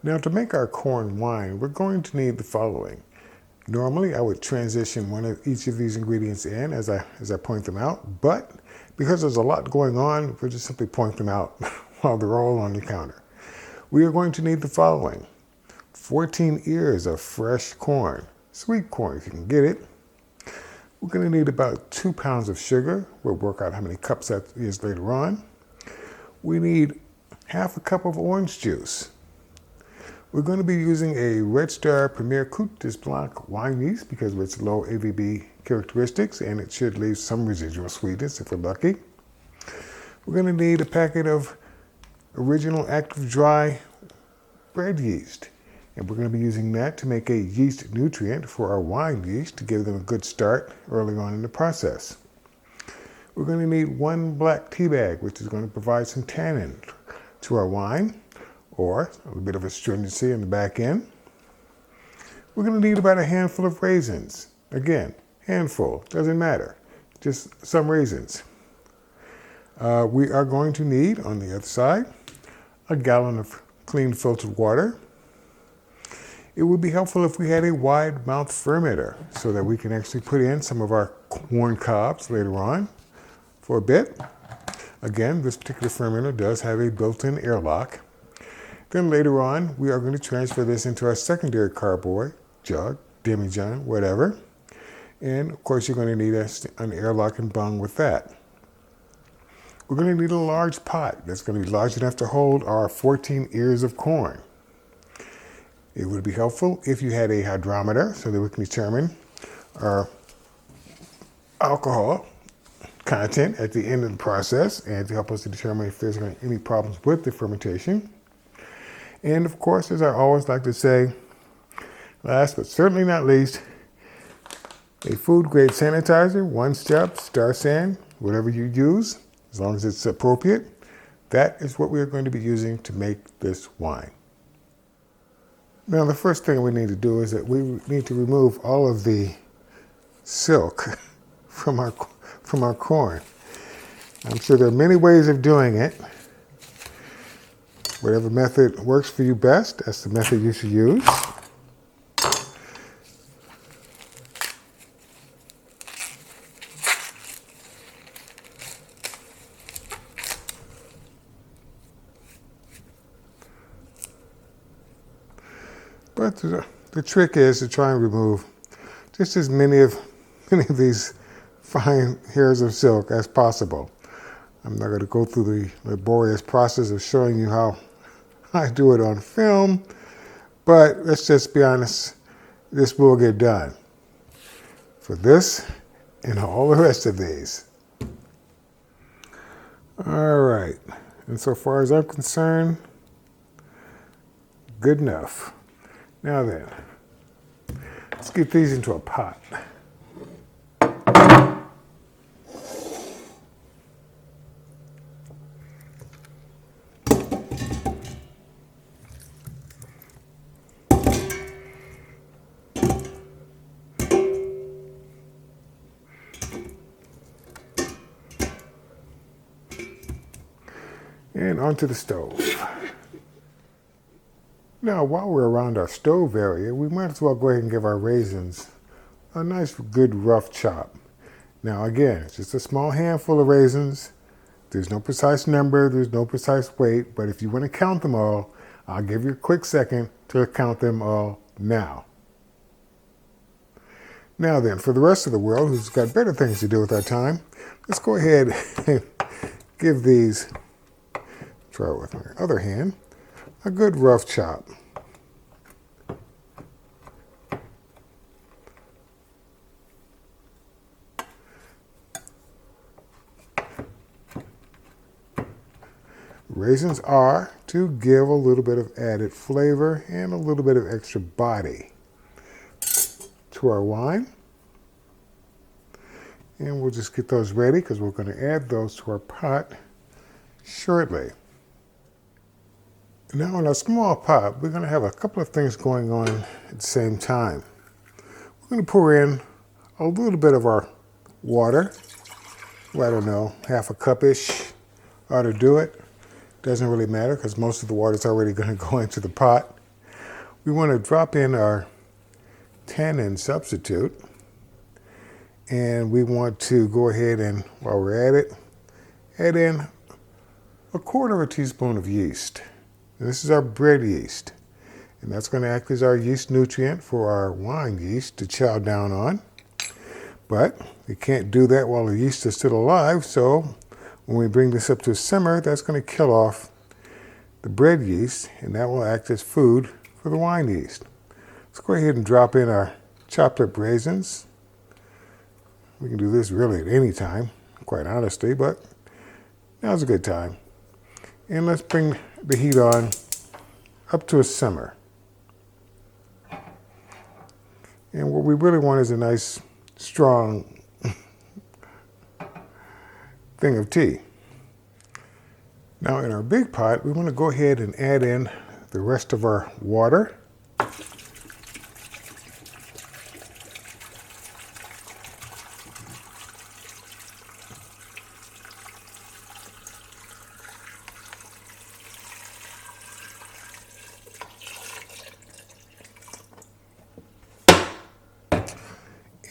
Now, to make our corn wine, we're going to need the following. Normally, I would transition one of each of these ingredients in as I point them out, but because there's a lot going on, we'll just simply point them out while they're all on the counter. We are going to need the following: 14 ears of fresh corn, sweet corn if you can get it. We're going to need about 2 pounds of sugar. We'll work out how many cups that is later on. We need half a cup of orange juice. We're going to be using a Red Star Premier Côte des Blancs wine yeast because of its low ABV characteristics, and it should leave some residual sweetness if we're lucky. We're going to need a packet of original active dry bread yeast, and we're going to be using that to make a yeast nutrient for our wine yeast to give them a good start early on in the process. We're going to need 1 black tea bag, which is going to provide some tannin to our wine, or a little bit of astringency in the back end. We're going to need about a handful of raisins. Again, handful, doesn't matter, just some raisins. We are going to need, on the other side, a gallon of clean filtered water. It would be helpful if we had a wide mouth fermenter so that we can actually put in some of our corn cobs later on for a bit. Again, this particular fermenter does have a built-in airlock. Then later on, we are going to transfer this into our secondary carboy, jug, demijohn, whatever. And of course, you're going to need an airlock and bung with that. We're going to need a large pot that's going to be large enough to hold our 14 ears of corn. It would be helpful if you had a hydrometer so that we can determine our alcohol content at the end of the process and to help us to determine if there's any problems with the fermentation. And of course, as I always like to say, last but certainly not least, a food-grade sanitizer, 1-step, Star San, whatever you use, as long as it's appropriate. That is what we are going to be using to make this wine. Now, the first thing we need to do is that we need to remove all of the silk from our corn. I'm sure there are many ways of doing it. Whatever method works for you best, that's the method you should use. But the trick is to try and remove just as many of these fine hairs of silk as possible. I'm not going to go through the laborious process of showing you how I do it on film, but let's just be honest, this will get done for this and all the rest of these. All right, and so far as I'm concerned, good enough. Now then, let's get these into a pot. And onto the stove. Now, while we're around our stove area, we might as well go ahead and give our raisins a nice, good, rough chop. Now, again, it's just a small handful of raisins. There's no precise number, there's no precise weight, but if you want to count them all, I'll give you a quick second to count them all now. Now then, for the rest of the world who's got better things to do with our time, let's go ahead and give these, try it with my other hand, a good rough chop. Raisins are to give a little bit of added flavor and a little bit of extra body to our wine. And we'll just get those ready because we're going to add those to our pot shortly. Now in our small pot, we're going to have a couple of things going on at the same time. We're going to pour in a little bit of our water well, I don't know, half a cup-ish ought to do it. Doesn't really matter because most of the water is already going to go into the pot. We want to drop in our tannin substitute. And we want to go ahead and, while we're at it, add in 1/4 teaspoon of yeast. And this is our bread yeast. And that's going to act as our yeast nutrient for our wine yeast to chow down on. But we can't do that while the yeast is still alive, so when we bring this up to a simmer, that's going to kill off the bread yeast, and that will act as food for the wine yeast. Let's go ahead and drop in our chopped up raisins. We can do this really at any time, quite honestly, but now's a good time. And let's bring the heat on up to a simmer. And what we really want is a nice, strong thing of tea. Now in our big pot, we want to go ahead and add in the rest of our water.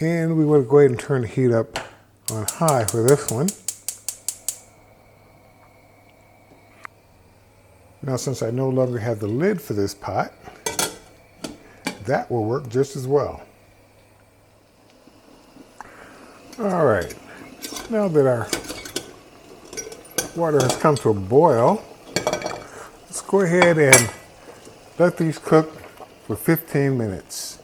And we want to go ahead and turn the heat up on high for this one. Now, since I no longer have the lid for this pot, that will work just as well. All right, now that our water has come to a boil, let's go ahead and let these cook for 15 minutes.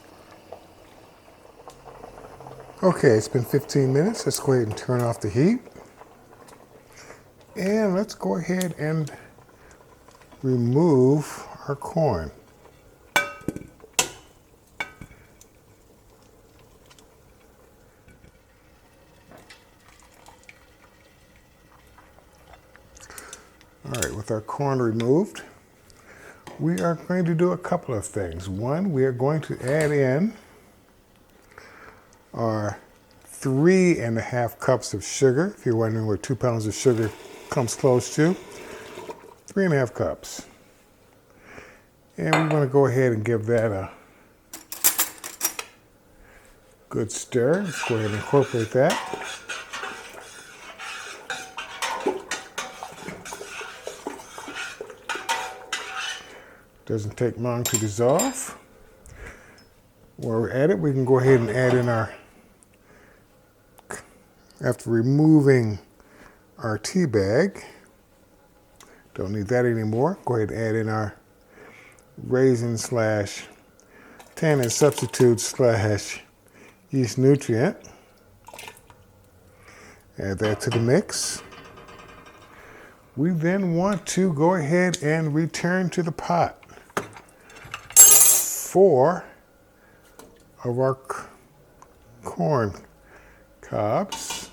Okay, it's been 15 minutes. Let's go ahead and turn off the heat. And let's go ahead and remove our corn. All right, with our corn removed, we are going to do a couple of things. One, we are going to add in our 3½ cups of sugar. If you're wondering where 2 pounds of sugar comes close to, 3½ cups. And we want to go ahead and give that a good stir. Let's go ahead and incorporate that. Doesn't take long to dissolve. While we're at it, we can go ahead and add in our, after removing our tea bag, don't need that anymore. Go ahead and add in our raisin / tannin substitute / yeast nutrient. Add that to the mix. We then want to go ahead and return to the pot 4 of our corn cobs.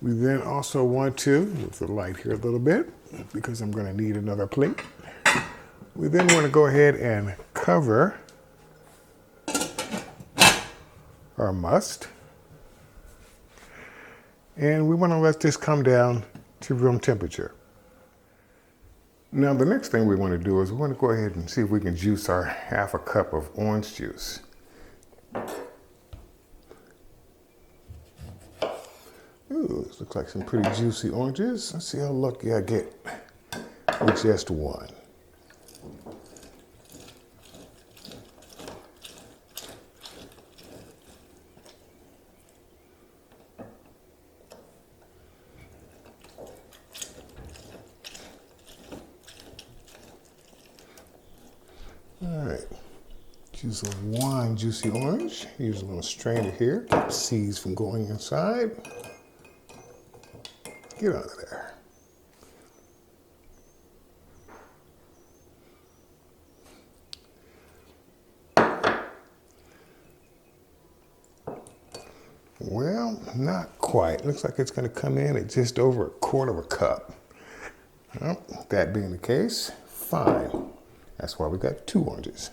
We then also want to, move the light here a little bit because I'm going to need another plate. We then want to go ahead and cover our must. And we want to let this come down to room temperature. Now the next thing we want to do is we want to go ahead and see if we can juice our ½ cup of orange juice. Ooh, this looks like some pretty juicy oranges. Let's see how lucky I get with just one. All right, juice of one juicy orange. Use a little strainer here, keep the seeds from going inside. Get out of there. Well, not quite. Looks like it's going to come in at just over 1/4 cup. Well, that being the case, fine. That's why we got 2 oranges.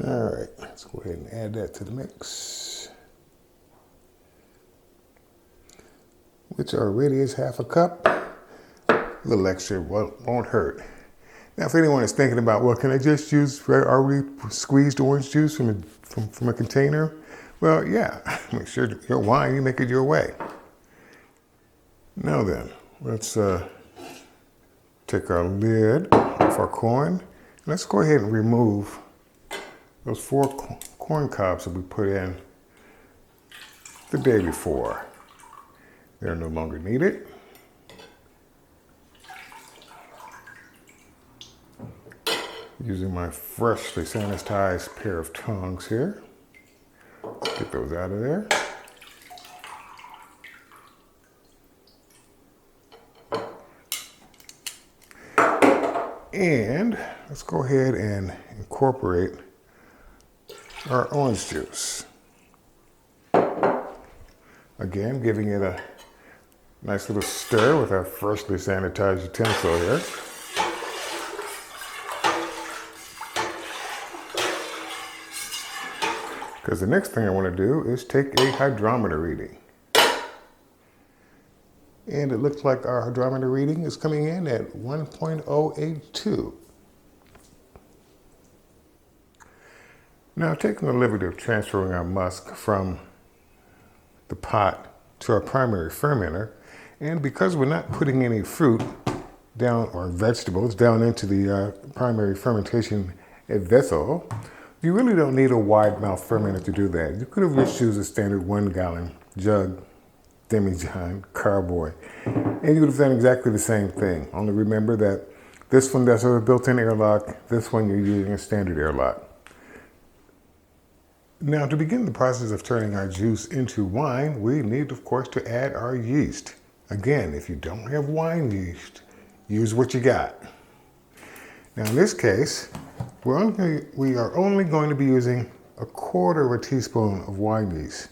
All right, let's go ahead and add that to the mix, which already is half a cup. A little extra won't hurt. Now, if anyone is thinking about, well, can I just use already squeezed orange juice from a container? Well, yeah, make sure your wine, you make it your way. Now then, let's take our lid off our corn. Let's go ahead and remove those 4 corn cobs that we put in the day before. They're no longer needed. Using my freshly sanitized pair of tongs here. Get those out of there. And let's go ahead and incorporate our orange juice. Again, giving it a nice little stir with our freshly sanitized utensil here. Because the next thing I want to do is take a hydrometer reading. And it looks like our hydrometer reading is coming in at 1.082. Now, taking the liberty of transferring our musk from the pot to our primary fermenter, and because we're not putting any fruit down or vegetables down into the primary fermentation vessel, you really don't need a wide mouth fermenter to do that. You could have just used a standard 1 gallon jug, demijohn, carboy, and you would have done exactly the same thing. Only remember that this one does have a built-in airlock, this one you're using a standard airlock. Now, to begin the process of turning our juice into wine, we need, of course, to add our yeast. Again, if you don't have wine yeast, use what you got. Now, in this case, we are only going to be using 1/4 teaspoon of wine yeast,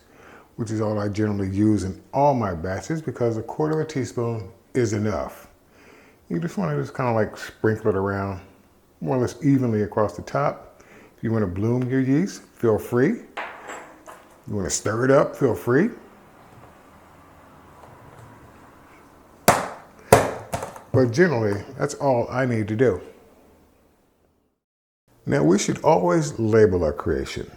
which is all I generally use in all my batches because 1/4 teaspoon is enough. You just want to kind of like sprinkle it around more or less evenly across the top. If you want to bloom your yeast, feel free. You want to stir it up, feel free. But generally, that's all I need to do. Now, we should always label our creation.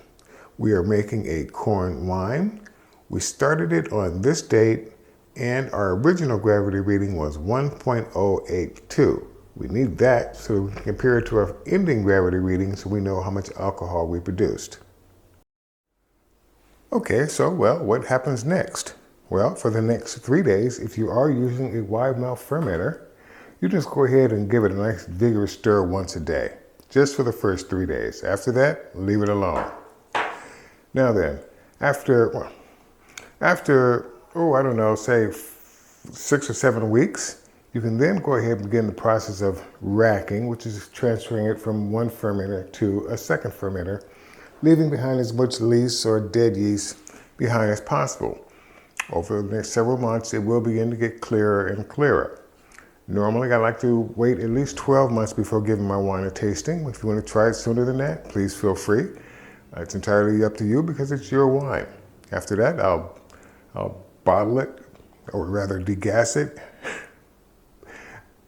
We are making a corn wine. We started it on this date, and our original gravity reading was 1.082. We need that so we can compare it to our ending gravity reading so we know how much alcohol we produced. Okay, so, well, what happens next? Well, for the next 3 days, if you are using a wide mouth fermenter, you just go ahead and give it a nice vigorous stir once a day, just for the first 3 days. After that, leave it alone. Now then, after, I don't know, say 6 or 7 weeks, you can then go ahead and begin the process of racking, which is transferring it from one fermenter to a second fermenter, leaving behind as much lees or dead yeast behind as possible. Over the next several months, it will begin to get clearer and clearer. Normally, I like to wait at least 12 months before giving my wine a tasting. If you want to try it sooner than that, please feel free. It's entirely up to you because it's your wine. After that, I'll bottle it, or rather degas it,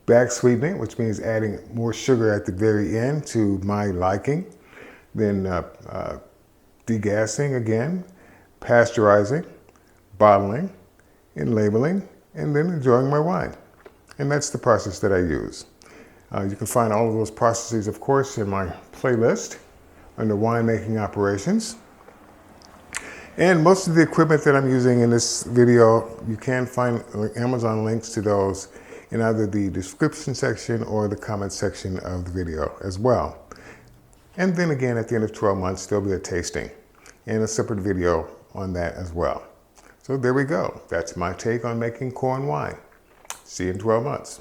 back sweetening, which means adding more sugar at the very end to my liking, then degassing again, pasteurizing, bottling, and labeling, and then enjoying my wine. And that's the process that I use. You can find all of those processes, of course, in my playlist under winemaking operations. And most of the equipment that I'm using in this video, you can find Amazon links to those in either the description section or the comment section of the video as well. And then again, at the end of 12 months, there'll be a tasting and a separate video on that as well. So there we go. That's my take on making corn wine. See you in 12 months.